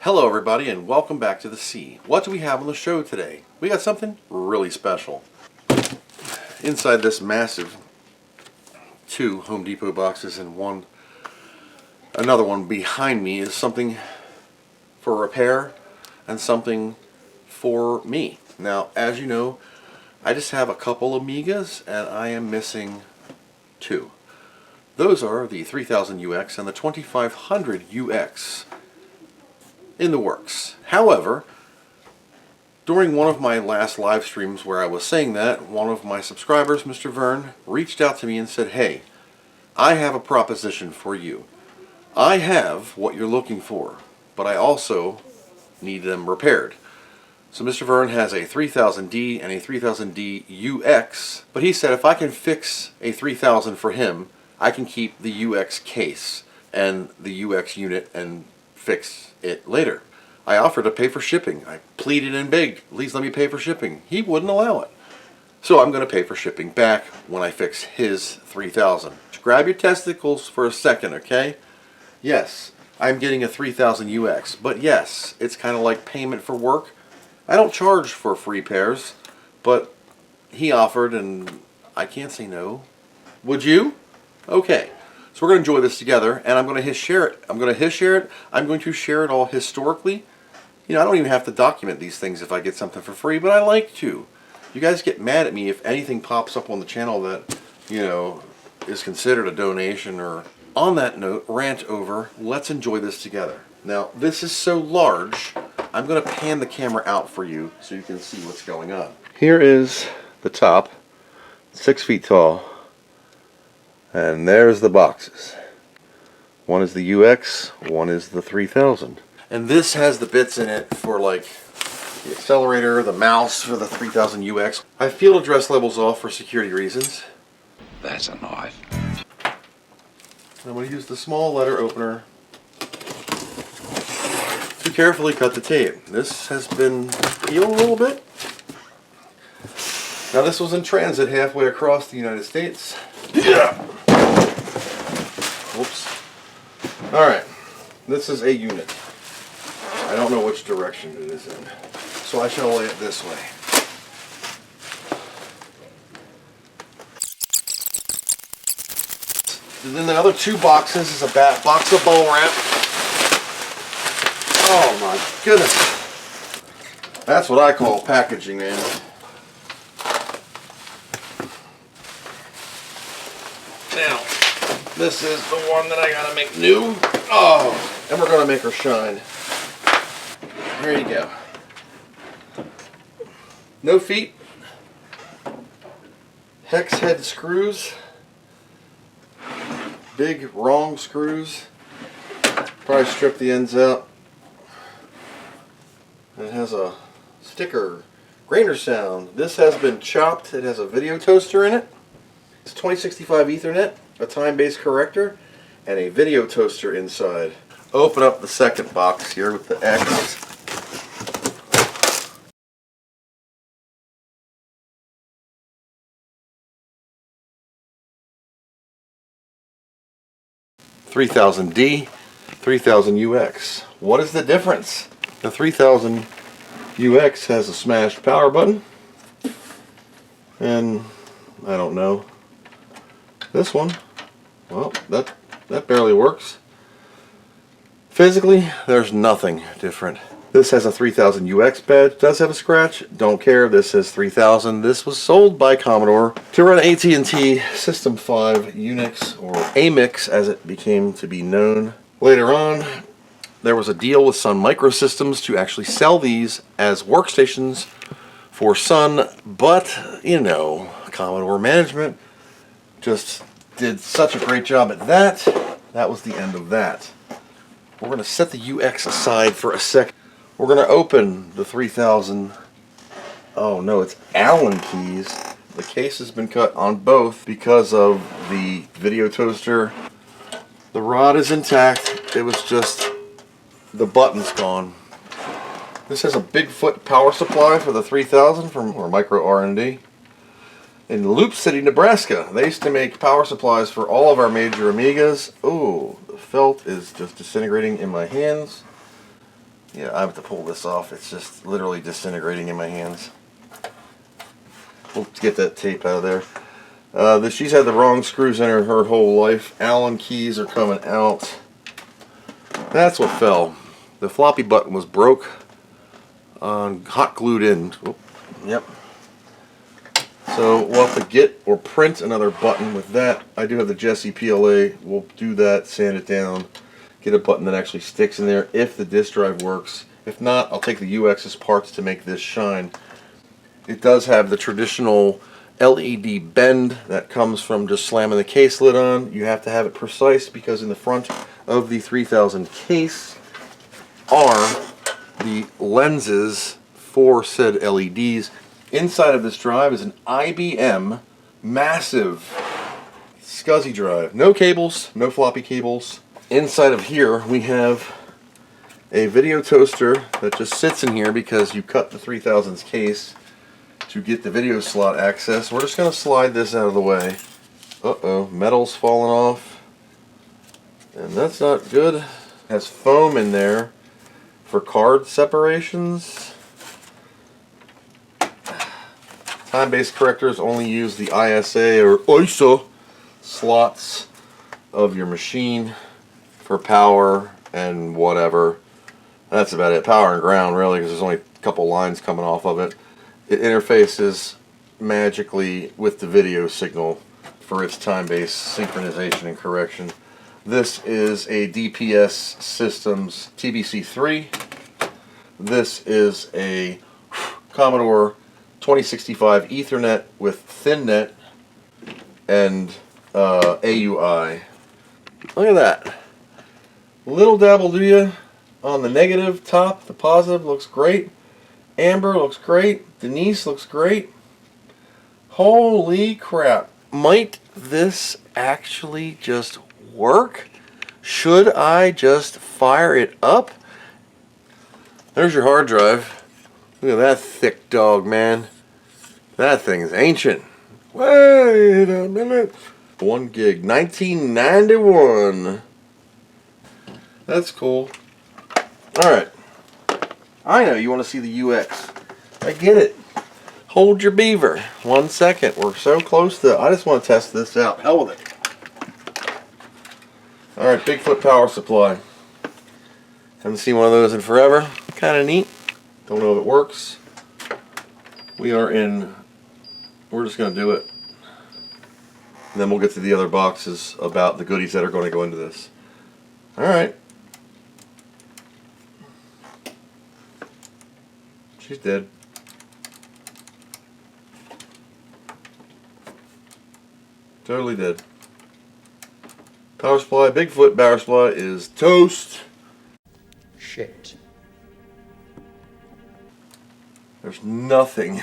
Hello everybody and welcome back to the C. What do we have on the show today? We got something really special. Inside this massive 2 Home Depot boxes and another one behind me is something for repair and something for me. Now, as you know, I just have a couple Amigas and I am missing 2. Those are the 3000 UX and the 2500 UX. In the works. However, during one of my last live streams where I was saying that, one of my subscribers, Mr. Vern, reached out to me and said, "Hey, I have a proposition for you. I have what you're looking for, but I also need them repaired." So Mr. Vern has a 3000D and a 3000D UX, but he said if I can fix a 3000 for him, I can keep the UX case and the UX unit and fix it later. I offered to pay for shipping. I pleaded and begged, please let me pay for shipping. He wouldn't allow it. So I'm going to pay for shipping back when I fix his 3000. Grab your testicles for a second, okay? Yes, I'm getting a 3000 UX, but yes, it's kind of like payment for work. I don't charge for free pairs, but he offered and I can't say no. Would you? Okay. So we're going to enjoy this together, and I'm going to share it. I'm going to share it all historically. You know, I don't even have to document these things if I get something for free, but I like to. You guys get mad at me if anything pops up on the channel that, you know, is considered a donation. Or on that note, rant over. Let's enjoy this together. Now, this is so large, I'm going to pan the camera out for you so you can see what's going on. Here is the top, 6 feet tall. And there's the boxes. One is the UX, one is the 3000. And this has the bits in it for like the accelerator, the mouse for the 3000 UX. I field address levels off for security reasons. That's a knife. I'm going to use the small letter opener to carefully cut the tape. This has been peeled a little bit. Now this was in transit halfway across the United States. Yeah. Whoops. Alright, this is a unit. I don't know which direction it is in, so I shall lay it this way. And then the other 2 boxes is a box of bubble wrap. Oh my goodness. That's what I call packaging, man. Now, this is the one that I gotta make new. Oh, and we're gonna make her shine. Here you go. No feet. Hex head screws. Big wrong screws. Probably strip the ends out. It has a sticker. Grainer sound. This has been chopped. It has a video toaster in it. It's 2065 Ethernet, a time-based corrector, and a video toaster inside. Open up the second box here with the X. $3000D, 3000 UX. What is the difference? The 3000 UX has a smashed power button, and I don't know. This one, well, that barely works. Physically, there's nothing different. This has a 3000 UX badge. Does have a scratch. Don't care. This says 3000. This was sold by Commodore to run AT&T System 5 Unix, or Amix as it became to be known. Later on, there was a deal with Sun Microsystems to actually sell these as workstations for Sun, but, you know, Commodore management just did such a great job at that. That was the end of that. We're going to set the UX aside for a second. We're going to open the 3000. Oh no, it's Allen keys. The case has been cut on both because of the video toaster. The rod is intact. It was just the button's gone. This has a Bigfoot power supply for the 3000 from Micro R&D. In Loop City, Nebraska. They used to make power supplies for all of our major Amigas. Oh, the felt is just disintegrating in my hands. Yeah, I have to pull this off. It's just literally disintegrating in my hands. We'll get that tape out of there. She's had the wrong screws in her whole life. Allen keys are coming out. That's what fell. The floppy button was broke. Hot glued in. Oop. Yep. So we'll have to get or print another button with that. I do have the Jessie PLA. We'll do that, sand it down, get a button that actually sticks in there if the disk drive works. If not, I'll take the UX's parts to make this shine. It does have the traditional LED bend that comes from just slamming the case lid on. You have to have it precise because in the front of the 3000 case are the lenses for said LEDs. Inside of this drive is an IBM massive SCSI drive. No cables, no floppy cables. Inside of here we have a video toaster that just sits in here because you cut the 3000's case to get the video slot access. We're just going to slide this out of the way. Uh-oh, metal's falling off. And that's not good. It has foam in there for card separations. Time-based correctors only use the ISA or ISA slots of your machine for power and whatever. That's about it. Power and ground, really, because there's only a couple lines coming off of it. It interfaces magically with the video signal for its time-based synchronization and correction. This is a DPS Systems TBC3. This is a Commodore 2065 Ethernet with ThinNet and AUI. Look at that. Little dabble do ya on the negative top. The positive looks great. Amber looks great. Denise looks great. Holy crap. Might this actually just work? Should I just fire it up? There's your hard drive. Look at that thick dog, man. That thing is ancient. Wait a minute. 1 gig. 1991. That's cool. Alright. I know you want to see the UX. I get it. Hold your beaver. 1 second. We're so close to... I just want to test this out. Hell with it. Alright, Bigfoot power supply. Haven't seen one of those in forever. Kind of neat. Don't know if it works. We're just going to do it. And then we'll get to the other boxes about the goodies that are going to go into this. Alright. She's dead. Totally dead. Power supply, Bigfoot power supply is toast. Shit. There's nothing.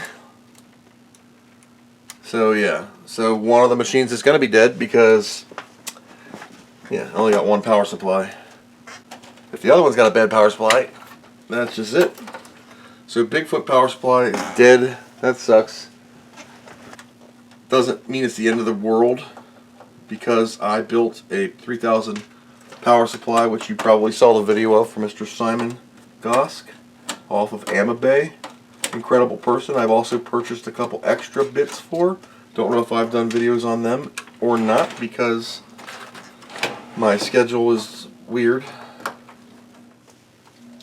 So yeah, so one of the machines is going to be dead because, yeah, I only got one power supply. If the other one's got a bad power supply, that's just it. So Bigfoot power supply is dead. That sucks. Doesn't mean it's the end of the world because I built a 3000 power supply, which you probably saw the video of from Mr. Simon Gosk off of Amiga. Incredible person. I've also purchased a couple extra bits for. Don't know if I've done videos on them or not because my schedule is weird. I'm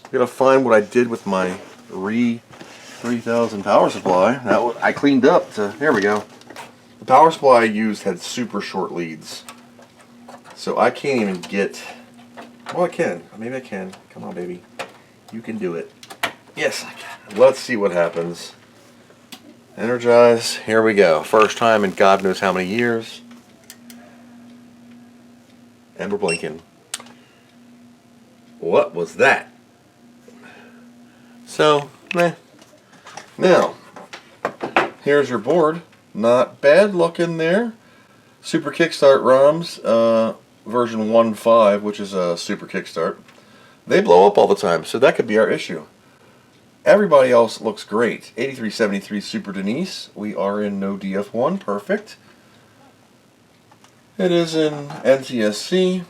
gonna find what I did with my 3000 power supply. I cleaned up to, there we go. The power supply I used had super short leads. So I can't even get, well I can, maybe I can. Come on baby, you can do it. Yes I can. Let's see what happens. Energize, here we go. First time in God knows how many years. And we're blinking. What was that? So, meh. Now, here's your board. Not bad looking there. Super Kickstart ROMs, version 1.5, which is a Super Kickstart. They blow up all the time, so that could be our issue. Everybody else looks great. 8373 Super Denise. We are in no DF1. Perfect. It is in NTSC.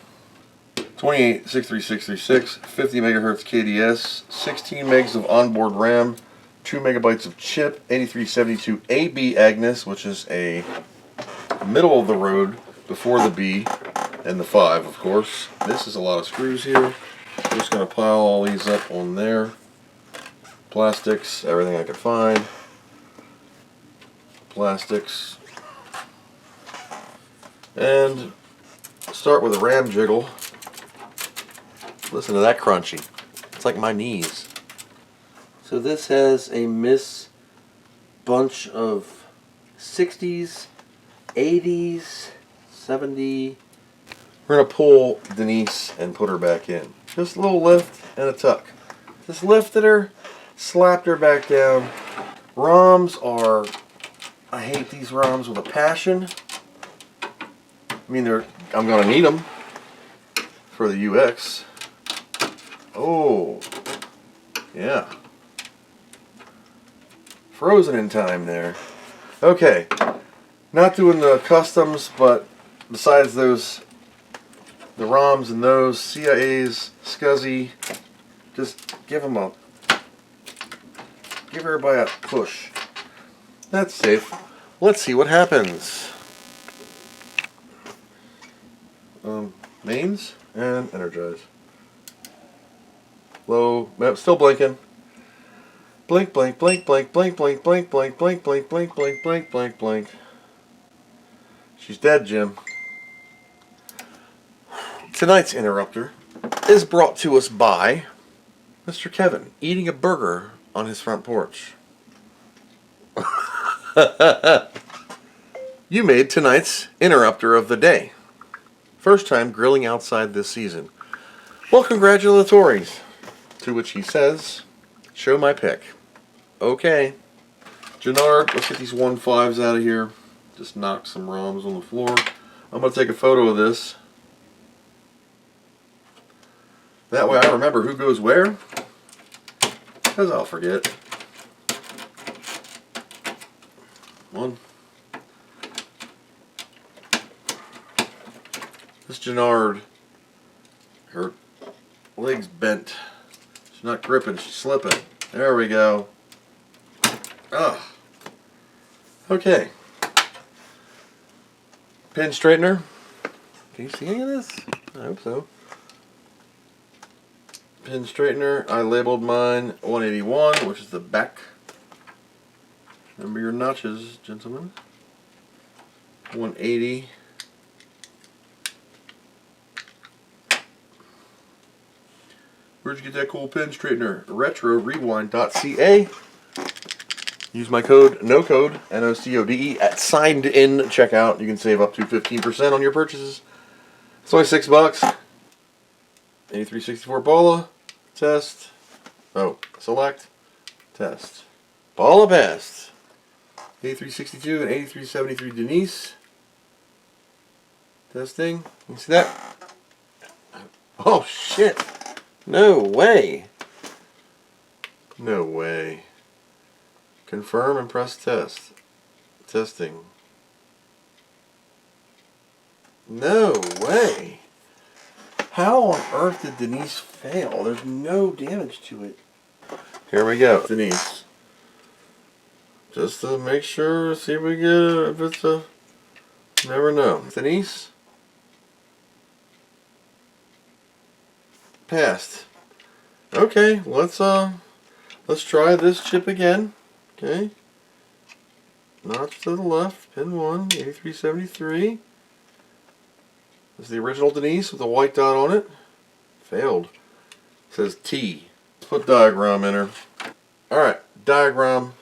2863636, 50 megahertz KDS, 16 megs of onboard RAM, 2 megabytes of chip, 8372 AB Agnes, which is a middle of the road before the B and the 5, of course. This is a lot of screws here. I'm just going to pile all these up on there. Plastics, everything I could find. Plastics. And start with a RAM jiggle. Listen to that crunchy. It's like my knees. So this has a bunch of 60s, 80s, 70. We're going to pull Denise and put her back in. Just a little lift and a tuck. Just lifted her, slapped her back down. ROMs are, I hate these ROMs with a passion. I mean, I'm going to need them for the UX. Oh, yeah. Frozen in time there. Okay, not doing the customs, but besides those, the ROMs and those, CIAs, SCSI, just give everybody a push. That's safe. Let's see what happens. Mains and energize. Low, still blinking. Blink, blink, blink, blink, blink, blink, blink, blink, blink, blink, blink, blink, blink, blink, blink. She's dead, Jim. Tonight's interrupter is brought to us by Mr. Kevin eating a burger on his front porch. You made tonight's interrupter of the day. First time grilling outside this season. Well, congratulatories. To which he says, show my pick. Okay. Jonard, let's get these 1.5s out of here. Just knock some ROMs on the floor. I'm going to take a photo of this. That way I remember who goes where. Because I'll forget. One. This Jonard, her leg's bent. She's not gripping, she's slipping. There we go. Ugh. Okay. Pin straightener. Can you see any of this? I hope so. Pin straightener. I labeled mine 181, which is the back. Remember your notches, gentlemen. 180. Where'd you get that cool pin straightener? RetroRewind.ca. Use my code NOCODE, NOCODE, at signed in checkout. You can save up to 15% on your purchases. It's only $6. 8364 Bola. Test. Oh, select. Test. Bola passed. 8362 and 8373 Denise. Testing. You see that? Oh, shit. No way. No way. Confirm and press test. Testing. No way. How on earth did Denise fail? There's no damage to it. Here we go. Denise. Just to make sure, see if we get it, if it's a... Never know. Denise? Passed. Okay, let's try this chip again. Okay. Notch to the left, pin 1, 8373. This is the original Denise with a white dot on it. Failed. It says T. Let's put diagram in her. Alright, diagram.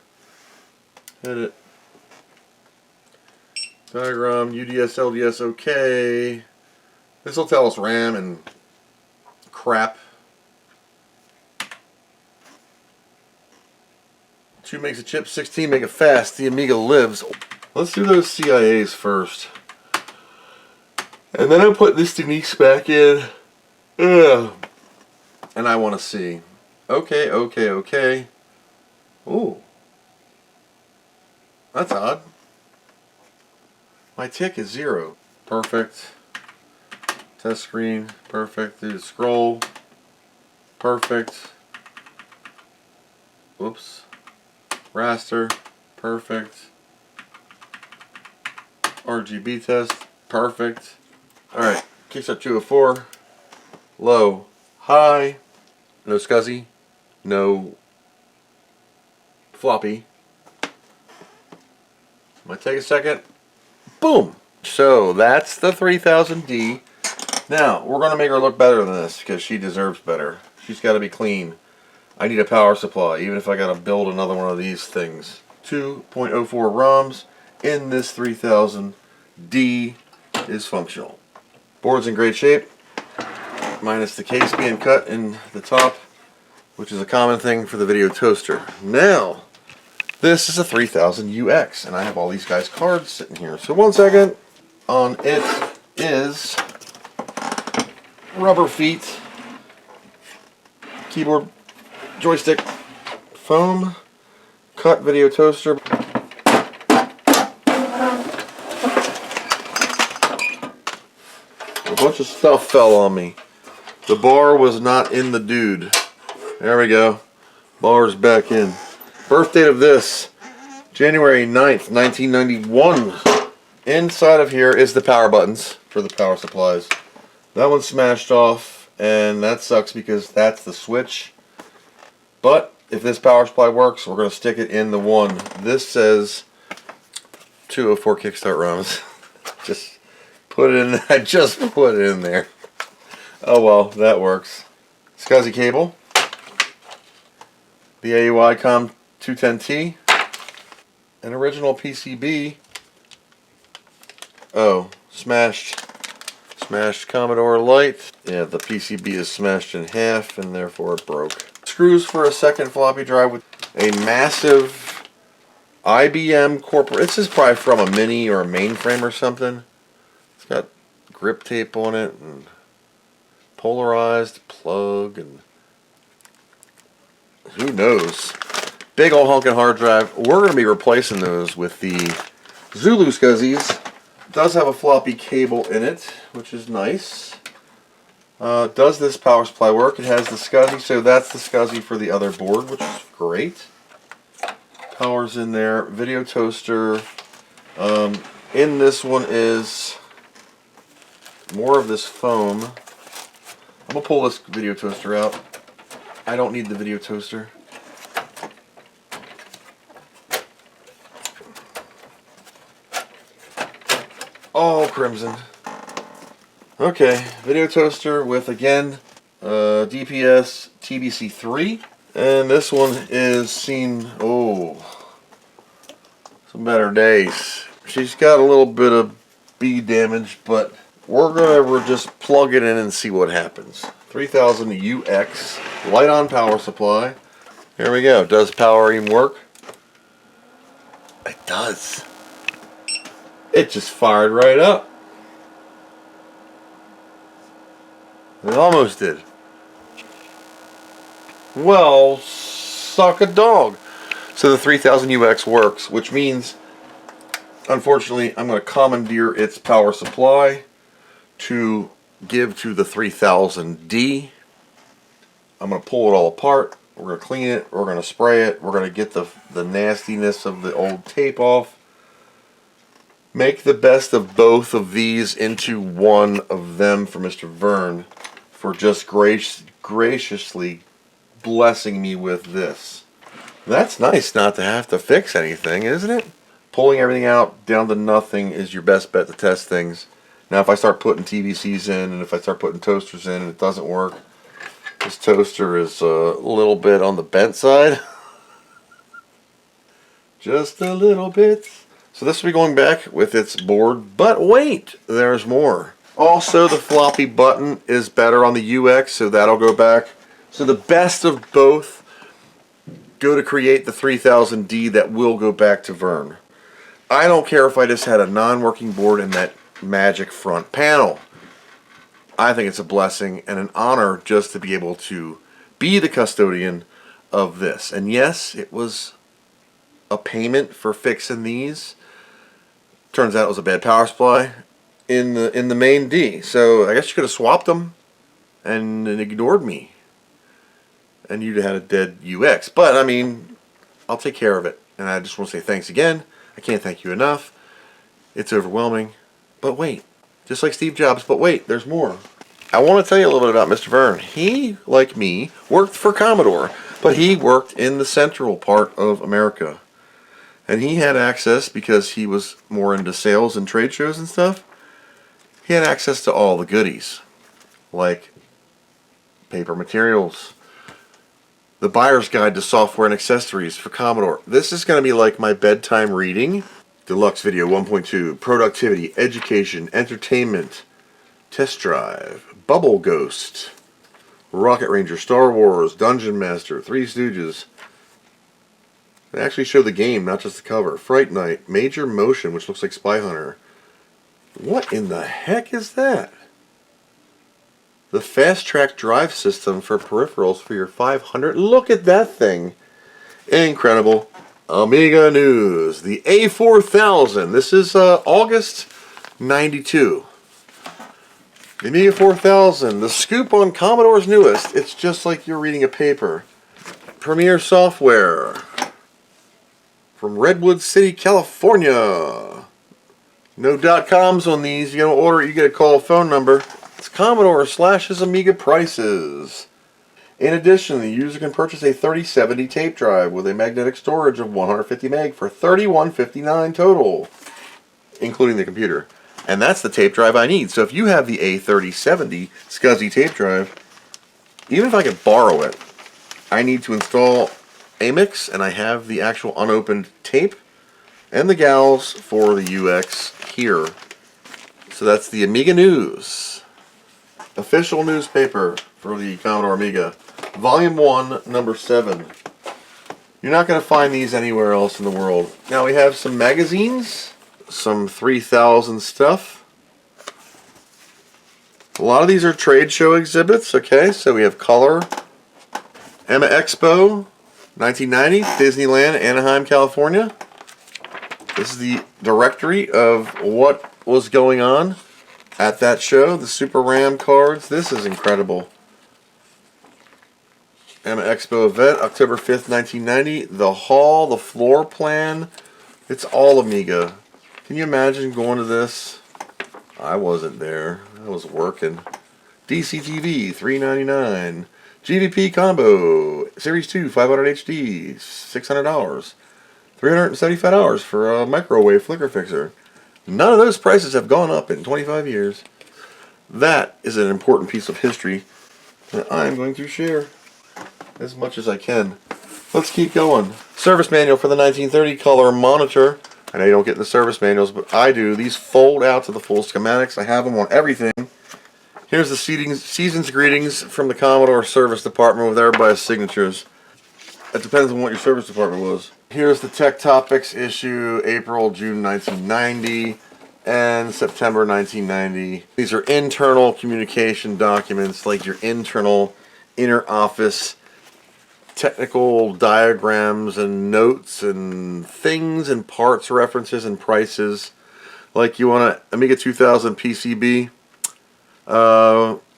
Hit it. Diagram, UDS, LDS, okay. This will tell us RAM and crap. 2 megs of chip, 16 mega fast. The Amiga lives. Let's do those CIAs first. And then I'll put this Denise back in. Ugh. And I want to see. Okay, okay, okay. Ooh. That's odd. My tick is 0. Perfect. Test screen, perfect. Do the scroll, perfect. Whoops. Raster, perfect. RGB test, perfect. Alright, kickstart 204. Low, high. No SCSI, no floppy. Might take a second. Boom! So that's the 3000D. Now, we're going to make her look better than this because she deserves better. She's got to be clean. I need a power supply, even if I got to build another one of these things. 2.04 ROMs in this 3000D is functional. Board's in great shape, minus the case being cut in the top, which is a common thing for the video toaster. Now, this is a 3000 UX, and I have all these guys' cards sitting here. So 1 second, on it is rubber feet, keyboard, joystick, foam, cut video toaster. A bunch of stuff fell on me. The bar was not in the dude. There we go. Bar's back in. Birth date of this, January 9th, 1991. Inside of here is the power buttons for the power supplies. That one's smashed off, and that sucks because that's the switch. But if this power supply works, we're going to stick it in the one. This says 204 Kickstart ROMs. Just put it in. I just put it in there. Oh well, that works. SCSI cable. The AUI COM 210T. An original PCB. Oh, smashed Commodore light. Yeah, the PCB is smashed in half and therefore it broke. Screws for a second floppy drive with a massive IBM corporate. This is probably from a mini or a mainframe or something. It's got grip tape on it and polarized plug and who knows. Big old honking hard drive. We're going to be replacing those with the Zulu SCSIs. It does have a floppy cable in it, which is nice. Does this power supply work? It has the SCSI, so that's the SCSI for the other board, which is great. Power's in there. Video toaster. In this one is more of this foam. I'm going to pull this video toaster out. I don't need the video toaster. All crimson. Okay, video toaster with, again, DPS TBC3. And this one is seen, some better days. She's got a little bit of bead damage, but we're going to just plug it in and see what happens. 3000 UX, light on power supply. Here we go. Does power even work? It does. It just fired right up. It almost did. Well, suck a dog. So the 3000 UX works, which means, unfortunately, I'm going to commandeer its power supply to give to the 3000D. I'm going to pull it all apart. We're going to clean it. We're going to spray it. We're going to get the nastiness of the old tape off. Make the best of both of these into one of them for Mr. Vern for just graciously blessing me with this. That's nice not to have to fix anything, isn't it? Pulling everything out down to nothing is your best bet to test things. Now if I start putting TVCs in and if I start putting toasters in and it doesn't work, this toaster is a little bit on the bent side. Just a little bit. So this will be going back with its board, but wait, there's more. Also, the floppy button is better on the UX, so that'll go back. So the best of both go to create the 3000D that will go back to Vern. I don't care if I just had a non-working board and that magic front panel. I think it's a blessing and an honor just to be able to be the custodian of this. And yes, it was a payment for fixing these. Turns out it was a bad power supply. in the main D. So I guess you could have swapped them and ignored me, and you'd have had a dead UX. But I mean, I'll take care of it. And I just want to say thanks again. I can't thank you enough. It's overwhelming. But wait, just like Steve Jobs, but wait, there's more. I want to tell you a little bit about Mr. Verne. He, like me, worked for Commodore, but he worked in the central part of America. And he had access, because he was more into sales and trade shows and stuff, he had access to all the goodies, like paper materials, the buyer's guide to software and accessories for Commodore. This is going to be like my bedtime reading. Deluxe Video 1.2, Productivity, Education, Entertainment, Test Drive, Bubble Ghost, Rocket Ranger, Star Wars, Dungeon Master, Three Stooges. They actually show the game, not just the cover. Fright Night, Major Motion, which looks like Spy Hunter. What in the heck is that? The Fast Track Drive System for peripherals for your 500. Look at that thing. Incredible. Amiga News. The A4000. This is August 92. The Amiga 4000. The scoop on Commodore's newest. It's just like you're reading a paper. Premiere Software. From Redwood City, California. No .coms on these. You gotta order it, you get a call phone number. It's Commodore slashes Amiga prices. In addition, the user can purchase a 3070 tape drive with a magnetic storage of 150 meg for $31.59 total, including the computer. And that's the tape drive I need. So if you have the A3070 SCSI tape drive, even if I could borrow it, I need to install Amix, and I have the actual unopened tape and the gals for the UX here. So that's the Amiga News. Official newspaper for the Commodore Amiga. Volume 1, number 7. You're not going to find these anywhere else in the world. Now we have some magazines, some 3000 stuff. A lot of these are trade show exhibits, okay? So we have Color, Emma Expo, 1990, Disneyland, Anaheim, California. This is the directory of what was going on at that show. The Super RAM cards. This is incredible. Emma Expo event, October 5th, 1990. The hall, the floor plan. It's all Amiga. Can you imagine going to this? I wasn't there. I was working. DCTV, $3.99. GVP combo, Series 2, 500 HD, $600. $375 for a microwave flicker fixer. None of those prices have gone up in 25 years. That is an important piece of history that I'm going to share as much as I can. Let's keep going. Service manual for the 1930 color monitor. I know you don't get in the service manuals, but I do. These fold out to the full schematics. I have them on everything. Here's the season's greetings from the Commodore service department with everybody's signatures. It depends on what your service department was. Here's the Tech Topics issue, April, June 1990, and September 1990. These are internal communication documents, like your internal inner office technical diagrams and notes and things and parts references and prices. Like you want an Amiga 2000 PCB.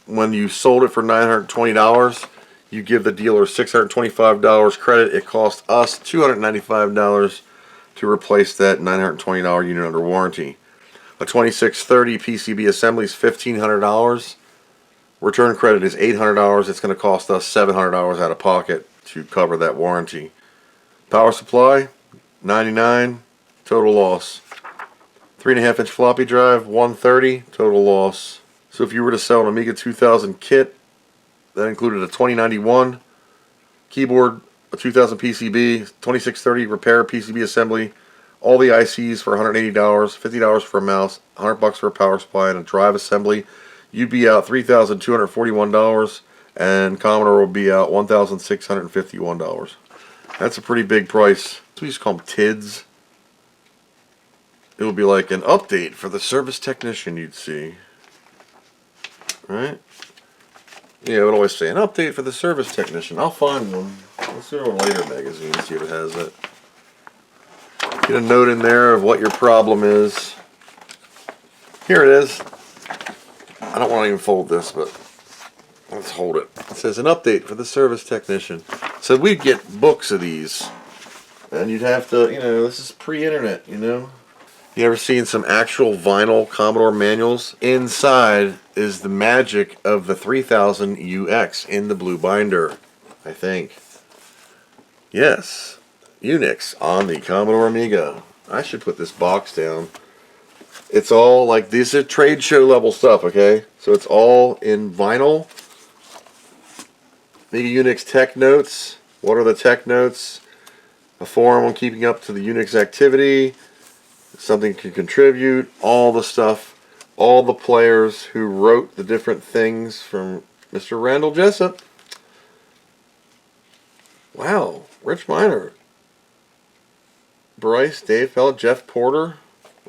When you sold it for $920, you give the dealer $625 credit. It cost us $295 to replace that $920 unit under warranty. A 2630 PCB assembly is $1,500. Return credit is $800. It's going to cost us $700 out of pocket to cover that warranty. Power supply, $99, total loss. 3.5 inch floppy drive, $130, total loss. So if you were to sell an Amiga 2000 kit, that included a 2091 keyboard, a 2000 PCB, 2630 repair PCB assembly, all the ICs for $180, $50 for a mouse, $100 for a power supply, and a drive assembly, you'd be out $3,241, and Commodore would be out $1,651. That's a pretty big price. We used to call them TIDs. It would be like an update for the service technician, you'd see. Right? Yeah, I would always say an update for the service technician. I'll find one. Let's do one later magazine, see if it has it. Get a note in there of what your problem is. Here it is. I don't want to even fold this, but let's hold it. It says an update for the service technician. So we'd get books of these, and you'd have to, you know, this is pre-internet, you know. You ever seen some actual vinyl Commodore manuals? Inside is the magic of the 3000 UX in the blue binder, I think. Yes, Unix on the Commodore Amiga. I should put this box down. It's all like, these are trade show level stuff, okay? So it's all in vinyl. Amiga Unix tech notes. What are the tech notes? A forum on keeping up to the Unix activity. Something to contribute. All the stuff. All the players who wrote the different things from Mr. Randall Jessup. Wow. Rich Miner. Bryce, Dave Pellet, Jeff Porter.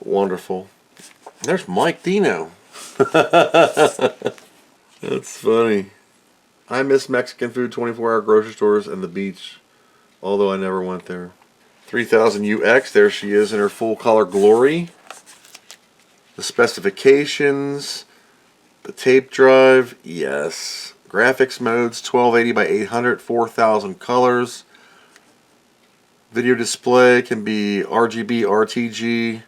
Wonderful. There's Mike Dino. That's funny. I miss Mexican food, 24-hour grocery stores, and the beach. Although I never went there. 3000 UX, there she is in her full color glory. The specifications. The tape drive, yes. Graphics modes, 1280 by 800, 4000 colors. Video display can be RGB, RTG.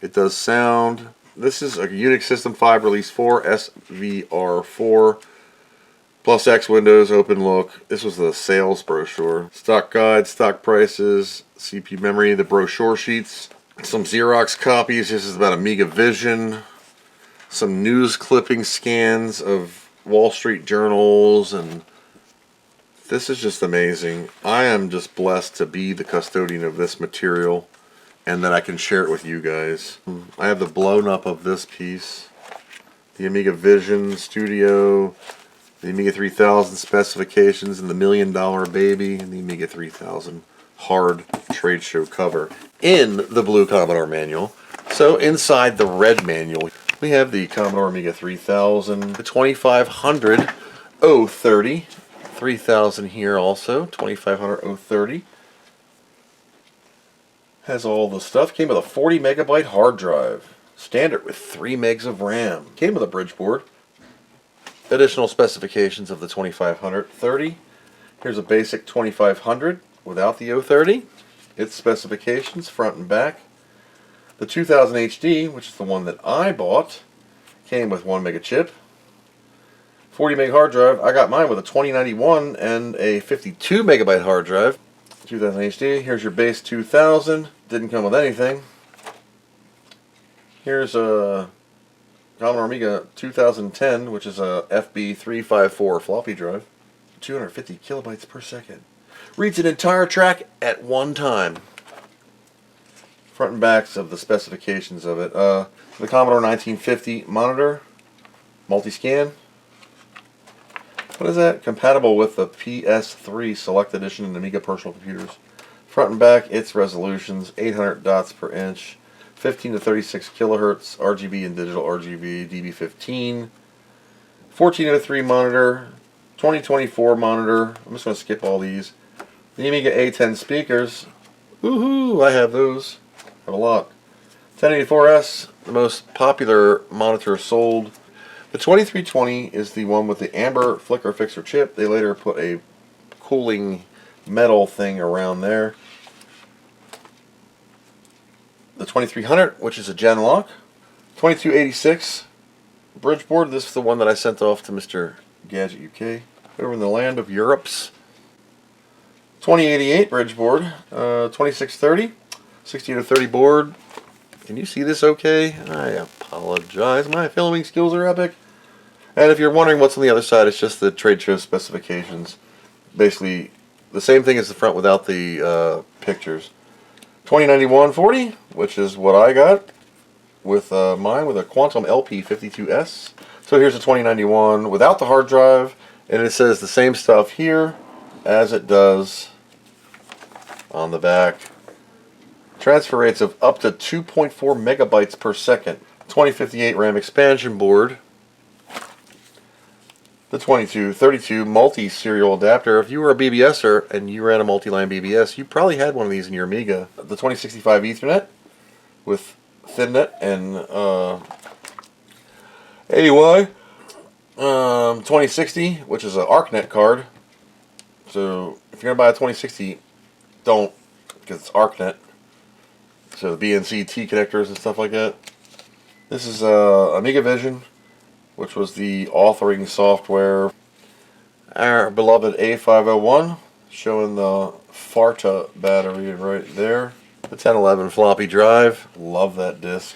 It does sound. This is a Unix System 5 Release 4, SVR4. Plus X Windows, open look. This was the sales brochure. Stock guide, stock prices, CPU memory, the brochure sheets. Some Xerox copies. This is about Amiga Vision. Some news clipping scans of Wall Street journals, and this is just amazing. I am just blessed to be the custodian of this material and that I can share it with you guys. I have the blown up of this piece. The Amiga Vision Studio, the Amiga 3000 specifications, and the $1 Million Baby, and the Amiga 3000 hard trade show cover in the blue Commodore manual. So inside the red manual, we have the Commodore Amiga 3000, the 2500 030, 3000 here also, 2500 030. Has all the stuff. Came with a 40 megabyte hard drive. Standard with 3 megs of RAM. Came with a bridge board. Additional specifications of the 2500 30. Here's a basic 2500 without the 030. Its specifications, front and back. The 2000 HD, which is the one that I bought, came with 1 mega chip. 40 meg hard drive. I got mine with a 2091 and a 52 megabyte hard drive. 2000 HD. Here's your base 2000. Didn't come with anything. Here's a Commodore Amiga 2010, which is a FB354 floppy drive. 250 kilobytes per second. Reads an entire track at one time. Front and backs of the specifications of it. The Commodore 1950 monitor. Multi-scan. What is that? Compatible with the PS3 Select Edition and Amiga personal computers. Front and back, its resolutions, 800 dots per inch, 15 to 36 kilohertz, RGB and digital RGB, DB15, 1403 monitor, 2024 monitor. I'm just going to skip all these. The Amiga A10 speakers. Woohoo! I have those. I have a lot. 1084S, the most popular monitor sold. The 2320 is the one with the amber flicker fixer chip. They later put a cooling metal thing around there. The 2300, which is a Genlock. 2286 bridge board. This is the one that I sent off to Mr. Gadget UK over in the land of Europe's. 2088 bridge board. 2630, 1630 board. Can you see this okay? I apologize. My filming skills are epic. And if you're wondering what's on the other side, it's just the trade show specifications. Basically, the same thing as the front without the pictures. 2091-40, which is what I got with mine with a Quantum LP52S. So here's a 2091 without the hard drive, and it says the same stuff here as it does on the back. Transfer rates of up to 2.4 megabytes per second. 2058 RAM expansion board. The 2232 multi-serial adapter. If you were a BBSer and you ran a multi-line BBS, you probably had one of these in your Amiga. The 2065 Ethernet with ThinNet and AY 2060, which is an ArcNet card. So if you're gonna buy a 2060, don't, because it's ArcNet. So the BNC T connectors and stuff like that. This is Amiga Vision, which was the authoring software. Our beloved A501, showing the Farta battery right there. The 1011 floppy drive, love that disc.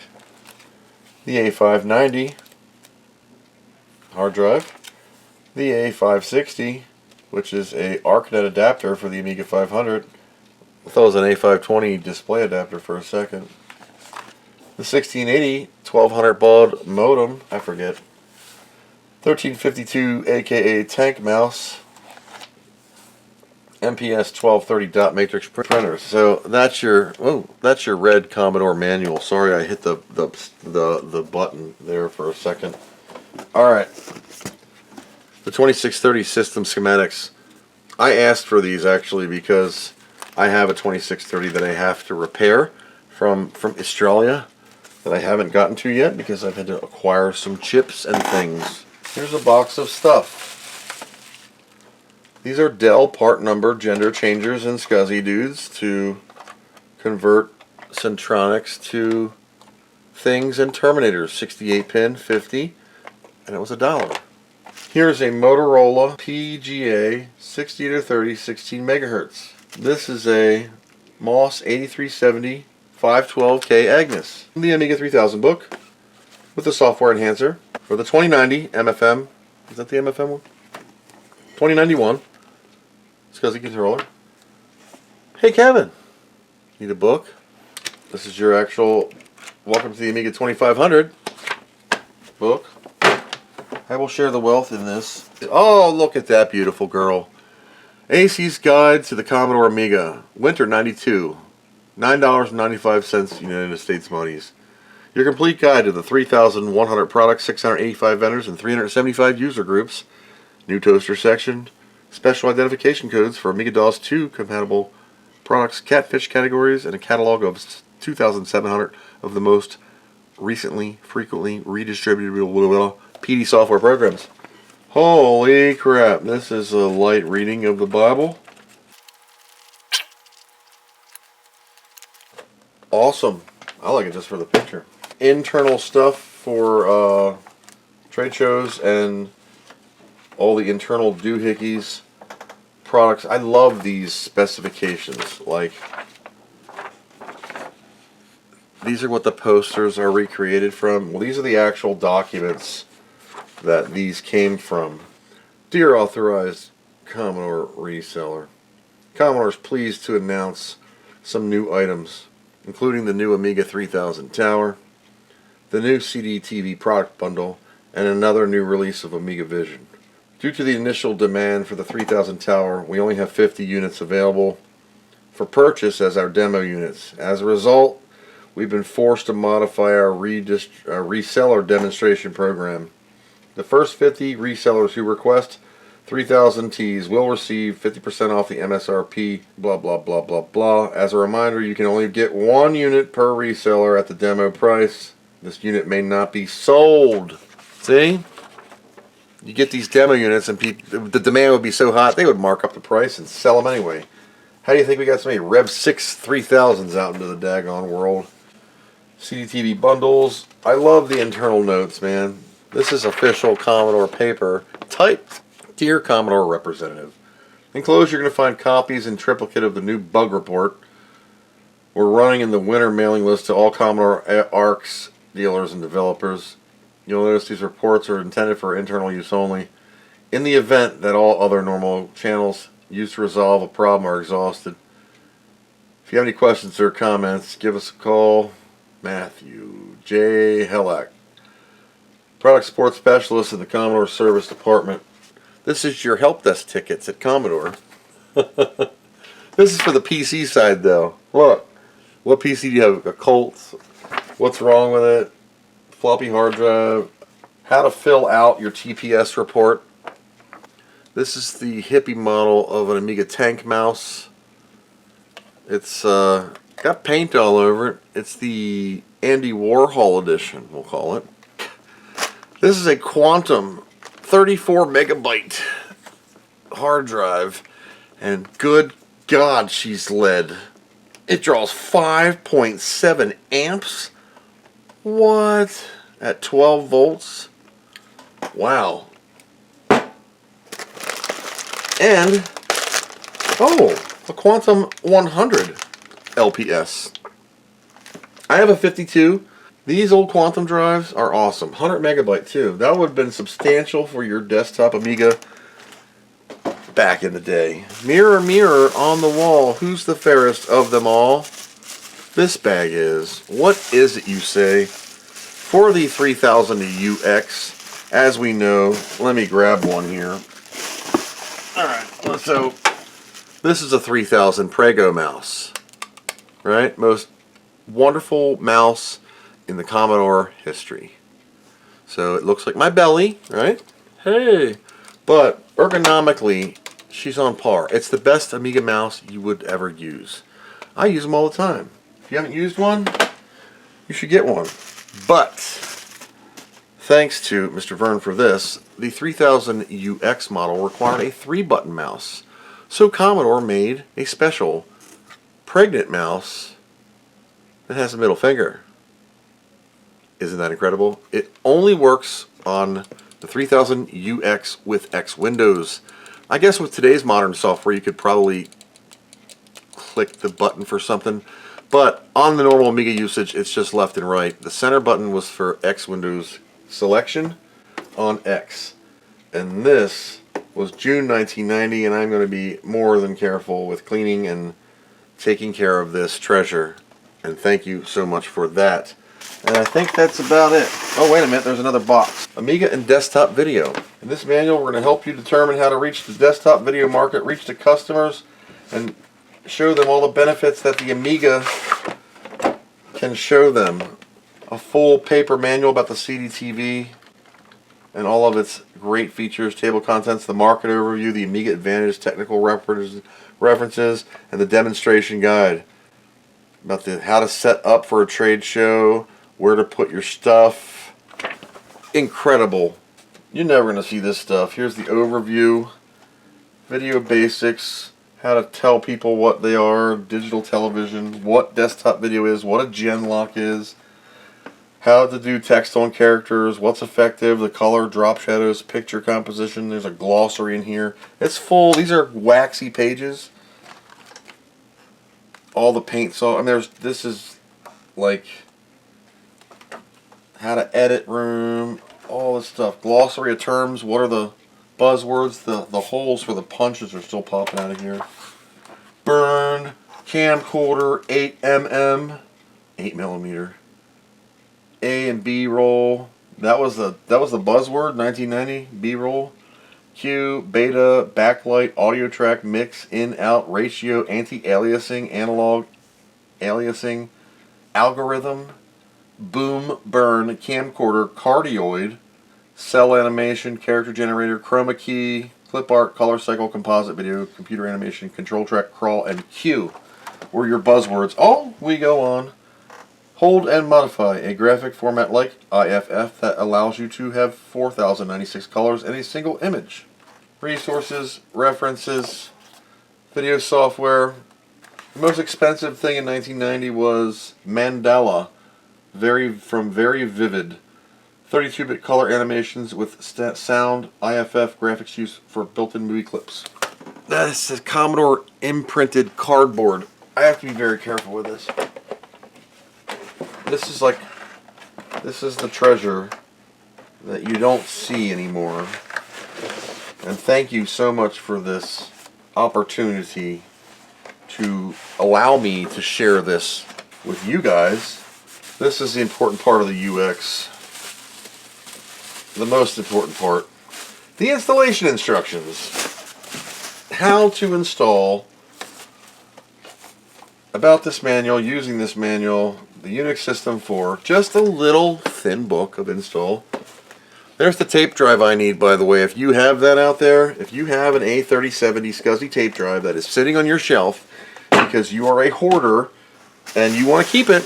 The A590 hard drive. The A560, which is a ArcNet adapter for the Amiga 500. I thought it was an A520 display adapter for a second. The 1680 1200 baud modem, I forget. 1352 aka tank mouse. MPS 1230 dot matrix printer. So that's your red Commodore manual. Sorry, I hit the button there for a second. All right. The 2630 system schematics. I asked for these actually because I have a 2630 that I have to repair from Australia that I haven't gotten to yet because I've had to acquire some chips and things. Here's a box of stuff. These are Dell part number gender changers and SCSI dudes to convert Centronics to things and Terminators. 68 pin, 50, and it was $1. Here's a Motorola PGA 60 to 30, 16 megahertz. This is a MOS 8370 512K Agnes. The Amiga 3000 book with the software enhancer for the 2090 MFM. Is that the MFM one? 2091 SCSI controller. Hey Kevin, need a book? This is your actual Welcome to the Amiga 2500 book. I will share the wealth in this. Oh, look at that beautiful girl. AC's Guide to the Commodore Amiga. Winter 92. $9.95 United States monies. Your complete guide to the 3,100 products, 685 vendors, and 375 user groups. New toaster section. Special identification codes for Amiga DOS 2 compatible products, catfish categories, and a catalog of 2,700 of the most recently, frequently redistributed PD software programs. Holy crap, this is a light reading of the Bible. Awesome. I like it just for the picture. Internal stuff for trade shows and all the internal doohickeys products. I love these specifications. Like, these are what the posters are recreated from. Well, these are the actual documents that these came from. Dear authorized Commodore reseller, Commodore is pleased to announce some new items, including the new Amiga 3000 Tower, the new CD TV product bundle, and another new release of Amiga Vision. Due to the initial demand for the 3000 Tower, we only have 50 units available for purchase as our demo units. As a result, we've been forced to modify our reseller demonstration program. The first 50 resellers who request 3000 Ts will receive 50% off the MSRP, blah blah blah blah blah. As a reminder, you can only get one unit per reseller at the demo price. This unit may not be sold. See? You get these demo units and the demand would be so hot they would mark up the price and sell them anyway. How do you think we got so many Rev 6 3000s out into the daggone world? CDTV bundles. I love the internal notes, man. This is official Commodore paper typed. Dear Commodore representative, enclosed you're going to find copies in triplicate of the new bug report. We're running in the winter mailing list to all Commodore ARCs dealers and developers. You'll notice these reports are intended for internal use only. In the event that all other normal channels used to resolve a problem are exhausted, if you have any questions or comments, give us a call. Matthew J. Hellack, Product Support Specialist in the Commodore Service Department. This is your help desk tickets at Commodore. This is for the PC side though. Look, what PC do you have? A Colt? What's wrong with it? Floppy hard drive. How to fill out your TPS report. This is the hippie model of an Amiga tank mouse. It's got paint all over it. It's the Andy Warhol edition, we'll call it. This is a Quantum 34 megabyte hard drive, and good God, she's lead. It draws 5.7 amps. What? At 12 volts? Wow. And, oh, a Quantum 100 LPS. I have a 52. These old Quantum drives are awesome. 100 megabyte too. That would have been substantial for your desktop Amiga back in the day. Mirror, mirror on the wall, who's the fairest of them all? This bag is. What is it, you say? For the 3000 UX, as we know, let me grab one here. Alright, so this is a 3000 Prego mouse. Right? Most wonderful mouse in the Commodore history. So it looks like my belly, right? Hey! But ergonomically, she's on par. It's the best Amiga mouse you would ever use. I use them all the time. If you haven't used one, you should get one. But, thanks to Mr. Vern for this, the 3000 UX model required a 3-button mouse. So Commodore made a special pregnant mouse that has a middle finger. Isn't that incredible? It only works on the 3000 UX with X Windows. I guess with today's modern software you could probably click the button for something, but on the normal Amiga usage it's just left and right. The center button was for X Windows selection on X, and this was June 1990, and I'm going to be more than careful with cleaning and taking care of this treasure, and thank you so much for that. And I think that's about it. Oh, wait a minute, there's another box. Amiga and desktop video. In this manual, we're going to help you determine how to reach the desktop video market, reach the customers, and show them all the benefits that the Amiga can show them. A full paper manual about the CDTV and all of its great features, table contents, the market overview, the Amiga Advantage, technical references, and the demonstration guide about how to set up for a trade show, where to put your stuff. Incredible. You're never going to see this stuff. Here's the overview, video basics, how to tell people what they are, digital television, what desktop video is, what a gen lock is, how to do text on characters, what's effective, the color, drop shadows, picture composition. There's a glossary in here. It's full. These are waxy pages. All the paint saw, and this is like how to edit room, all this stuff. Glossary of terms, what are the buzzwords, the holes for the punches are still popping out of here. Burn, camcorder, 8mm, 8mm. A and B roll. That was the buzzword, 1990, B roll. Q, beta, backlight, audio track, mix, in, out, ratio, anti-aliasing, analog, aliasing, algorithm, boom, burn, camcorder, cardioid, cell animation, character generator, chroma key, clip art, color cycle, composite video, computer animation, control track, crawl, and Q were your buzzwords. Oh, we go on. Hold and modify a graphic format like IFF that allows you to have 4096 colors in a single image. Resources, references, video software. The most expensive thing in 1990 was Mandala, from Very Vivid. 32-bit color animations with sound IFF graphics used for built-in movie clips. This is Commodore imprinted cardboard. I have to be very careful with this. This is the treasure that you don't see anymore. And thank you so much for this opportunity to allow me to share this with you guys. This is the important part of the UX. The most important part. The installation instructions. How to install. About this manual, using this manual, the Unix system for just a little thin book of install. There's the tape drive I need, by the way. If you have that out there, if you have an A3070 SCSI tape drive that is sitting on your shelf because you are a hoarder and you want to keep it,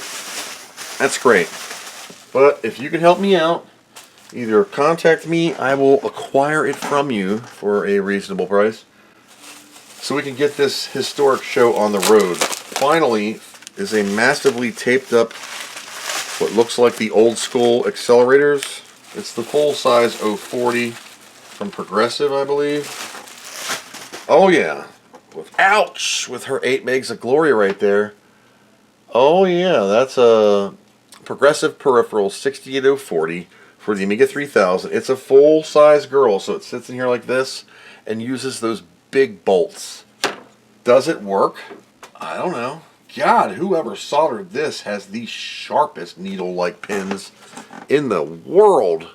that's great. But if you can help me out either contact me, I will acquire it from you for a reasonable price, so we can get this historic show on the road. Finally is a massively taped up, what looks like the old school accelerators. It's the full size 040 from Progressive, I believe. Oh yeah, ouch, with her 8 megs of glory right there. Oh yeah, that's a Progressive peripheral 68040 for the Amiga 3000. It's a full size girl, so it sits in here like this and uses those big bolts. Does it work? I don't know. God, whoever soldered this has the sharpest needle-like pins in the world.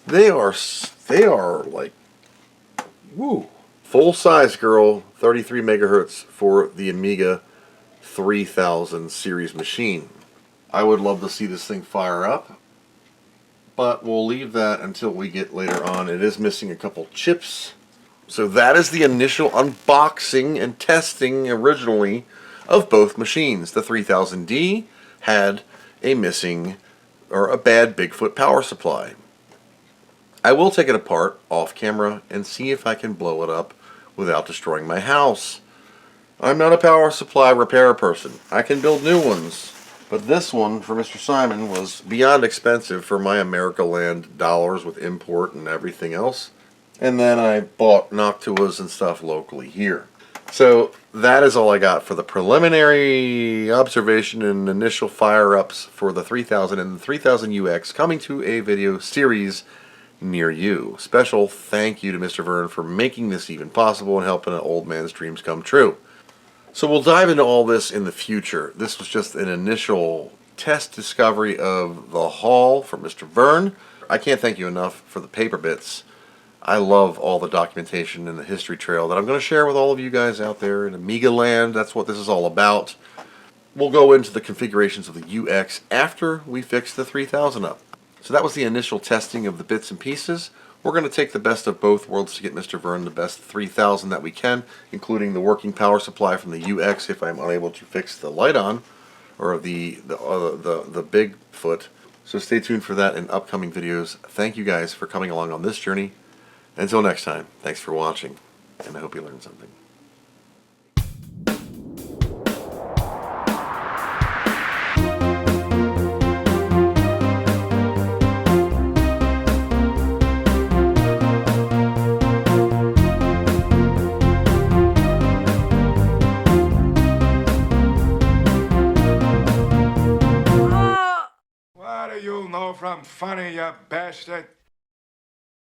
They are like, woo. Full-size girl, 33 megahertz for the Amiga 3000 series machine. I would love to see this thing fire up, but we'll leave that until we get later on. It is missing a couple chips. So that is the initial unboxing and testing originally of both machines. The 3000D had a missing or a bad Bigfoot power supply. I will take it apart off camera and see if I can blow it up without destroying my house. I'm not a power supply repair person. I can build new ones, but this one for Mr. Simon was beyond expensive for my America Land dollars with import and everything else. And then I bought Noctuas and stuff locally here. So that is all I got for the preliminary observation and initial fire-ups for the 3000 and the 3000 UX, coming to a video series near you. Special thank you to Mr. Vern for making this even possible and helping an old man's dreams come true. So we'll dive into all this in the future. This was just an initial test discovery of the haul from Mr. Vern. I can't thank you enough for the paper bits. I love all the documentation and the history trail that I'm going to share with all of you guys out there in Amiga land. That's what this is all about. We'll go into the configurations of the UX after we fix the 3000 up. So that was the initial testing of the bits and pieces. We're going to take the best of both worlds to get Mr. Vern the best 3000 that we can, including the working power supply from the UX if I'm unable to fix the light on, or the Bigfoot. So stay tuned for that in upcoming videos. Thank you guys for coming along on this journey. Until next time, thanks for watching, and I hope you learned something. What do you know from funny, you bastard?